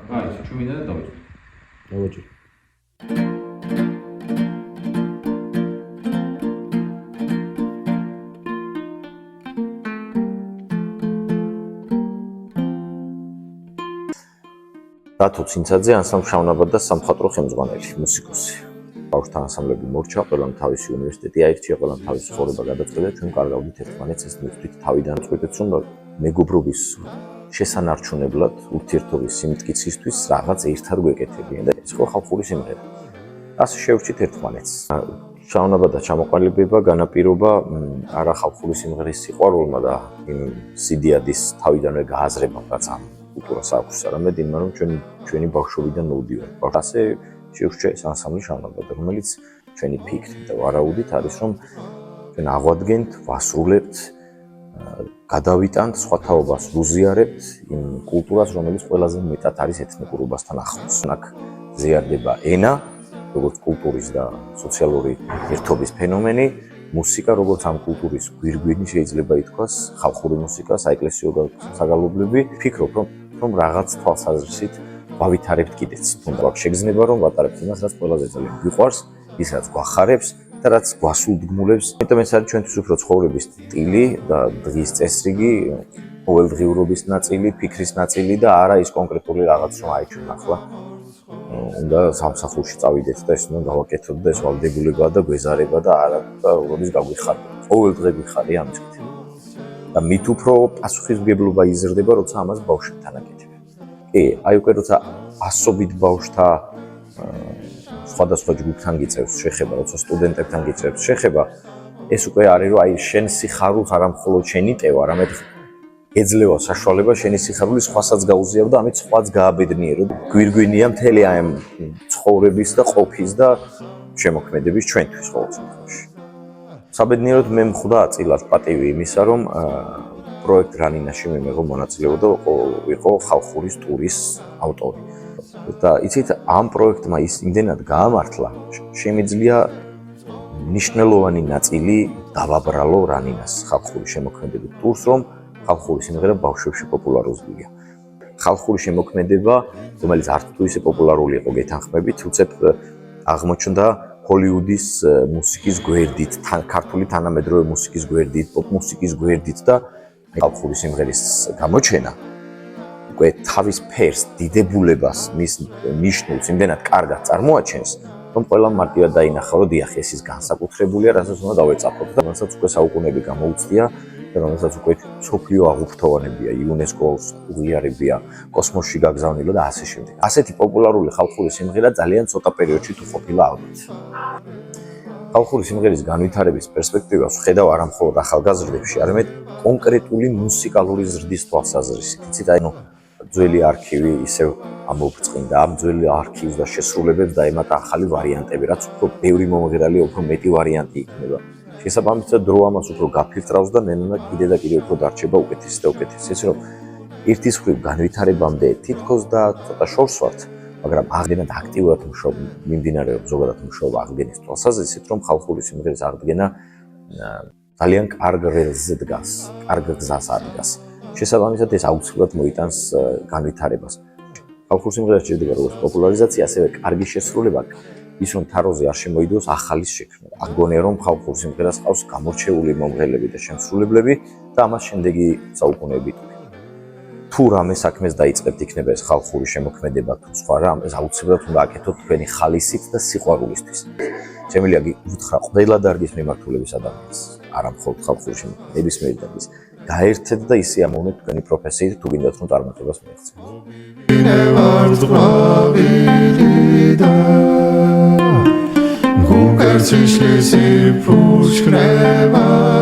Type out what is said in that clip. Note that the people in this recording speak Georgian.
აი, ჩუმიდა და დავიწყო. მოვაჭრე. დათო ცინცაძე, ანსამბლ შავნაბადა სამხატვრო ხელმძღვანელი, მუსიკოსი. ბავშვთა ანსამბლები მორჩა, ყველამ თავისი უნივერსიტეტი აირჩია, ყველამ თავისი ცხოვრება გადაწყვეტა, ჩვენ კარგავდით ერთმანეთს, ეს მივხვდით თავიდან წყვეტეთ, რომ მეგობრობის შესანარჩუნებლად, ურთიერთობის სიმტკიცისთვის რაღაც ერთად გვეკეთებიან და ეს ხო ხალხური სიმღერა. ასე შევრჩით ერთმანეთს. შავნაბადა ჩამოყალიბება, განაპირობა არა ხალხური სიმღერის სიყვარულმა და იმ სიდიადის თავიდანვე გააზრებამ, რაც ამ კულტურას აქვს, არამედ იმან, რომ ჩვენი ბავშვობიდან მოვდივართ. ასე შევრჩა ეს ანსამბლი შავნაბადა, რომელიც ჩვენი ფიქრით და ვარაუდით არის, რომ ჩვენ აღვადგენთ, ვასრულებთ, გადავიტანთ სხვათაობას, ვუზიარებთ იმ კულტურას, რომელიც ყველაზე მეტად არის ეთნიკურობასთან ახლოს. აქ ზიარდება ენა, როგორც კულტურის და სოციალური ერთობის ფენომენი, მუსიკა, როგორც ამ კულტურის გვირგვინი შეიძლება ითქვას, ხალხური მუსიკა, საეკლესიო საგალობლები. ფიქრობ, რომ რაღაც თვალსაზრისით ვავითარებთ კიდეც. თუმცა აქ შეგრძნება, რომ ვატარებთ იმას, რაც ყველაზე ძალიან გვიყვარს, ის რაც გვახარებს და რაც გვასულდგმულებს. იმიტომ ეს არის ჩვენთვის უფრო ცხოვრების სტილი და დღის წესრიგი, ყოველდღიურობის ნაწილი, ფიქრის ნაწილი და არა ის კონკრეტული რაღაც, რომ აი ჩვენ ახლა უნდა სამსახურში წავიდეთ და ეს უნდა გავაკეთოთ და ეს ვალდებულება და გვეზარება და არა და როდის გაგვიხარდა. ყოველდღე გვიხარია ამის კეთება. და მით უფრო პასუხისმგებლობა იზრდება, როცა ამას ბავშვებთან აკეთებ. კი, აი უკვე როცა ასობით ბავშვთა სხვადასხვა ჯგუფთან გიწევს შეხება, როცა სტუდენტებთან გიწევს შეხება, ეს უკვე არის, რომ აი შენ სიხარულს არა მხოლოდ შენი ტევა, არამედ ეძლევა საშუალება შენი სიხარული სხვასაც გაუზიარო და ამით სხვაც გააბედნიერო. გვირგვინია მთელი ამ ცხოვრების და ყოფის და შემოქმედების ჩვენთვის ყოველ შემთხვევაში. საბედნიეროდ მე მხვდა წილად პატივი იმისა, რომ პროექტ რანინაში მე მეღო მონაწილეობა და იყო ხალხური ტურის ავტორი. და იცით, ამ პროექტმა ის იმდენად გაამართლა, შემიძლია მნიშვნელოვანი ნაწილი დავაბრალო რანინას ხალხური შემოქმედების ტურს, რომ ხალხური სიმღერა ბავშვებში პოპულარულია. ხალხური შემოქმედება, რომელიც არც თუ ისე პოპულარული იყო გეთანხმებით, უცებ აღმოჩნდა ჰოლივუდის მუსიკის გვერდით, ქართული თანამედროვე მუსიკის გვერდით, პოპ მუსიკის გვერდით და ხალხური სიმღერის გამოჩენა უკვე თავის ფერს, დიდებულებას, მის ნიშნულს იმდენად კარგად წარმოაჩენს, რომ ყველამ მარტივად დაინახა, რომ დიახ, ეს ის განსაკუთრებულია, რასაც უნდა დავეწაფოთ და რომელსაც უკვე საუკუნეები გამოუწია და რომელსაც უკვე მსოფლიო აღუფრთოვანებია, იუნესკოს უღიარებია, კოსმოსში გაგზავნილი და ასე შემდეგ. ასეთი პოპულარული ხალხური სიმღერა ძალიან ცოტა პერიოდში თუ ყოფილა ალბათ. ხალხური სიმღერის განვითარების პერსპექტივას ვხედავ არა მხოლოდ ახალგაზრდებში, არამედ კონკრეტული მუსიკალური ზრდის თვალსაზრისით. იცით, აი ძველი არქივი ისევ ამოვწყინდა, ამ ძველი არქივს და შესრულებებს დაემატა ახალი ვარიანტები, რაც უფრო ბევრი მომღერალი, უფრო მეტი ვარიანტი იქნება. შესაბამისად, დრო ამას უფრო გაფილტრავს და ნენა კიდე და კიდე უფრო დარჩება უკეთესი და უკეთესი. ეს რომ ერთის მხრივ განვითარებამდე თითქოს და ცოტა შორს ვართ, მაგრამ აღდგენად აქტიურად მიმდინარეობს ზოგადად მუშაობა აღდგენის თვალსაზრისით, რომ ხალხური სიმღერის აღდგენა ძალიან კარგ რელსზე დგას, კარგ გზას ადგას. შესაბამისად, ეს აუცილებლად მოიტანს განვითარებას. ხალხურ სიმღერას სჭირდება როგორც პოპულარიზაცია, ასევე კარგი შესრულება, ის რომ თაროზე არ შემოიდოს ახალის შექმნა. აგონია, რომ ხალხურ სიმღერას ყავს გამორჩეული მომღერლები და შემსრულებლები და ამას შემდეგი საუკუნეები თუ რამე საქმეს დაიწყებთ, იქნება ეს ხალხური შემოქმედება თუ სხვა რამ, ეს აუცილებლად უნდა აკეთოთ თქვენი ხალისით და სიყვარულისთვის. შემიძლია გითხრა ყველა დარგის მიმართულების ადამიანს, არა მხოლოდ ხალხური შემოქმედება, ნებისმიერი დარგის. გაერთეთ და ისე ამოვნეთ თქვენი პროფესიით, თუ გინდათ რომ წარმატებას მიაღწიოთ. Gungers ich lese Puschgräber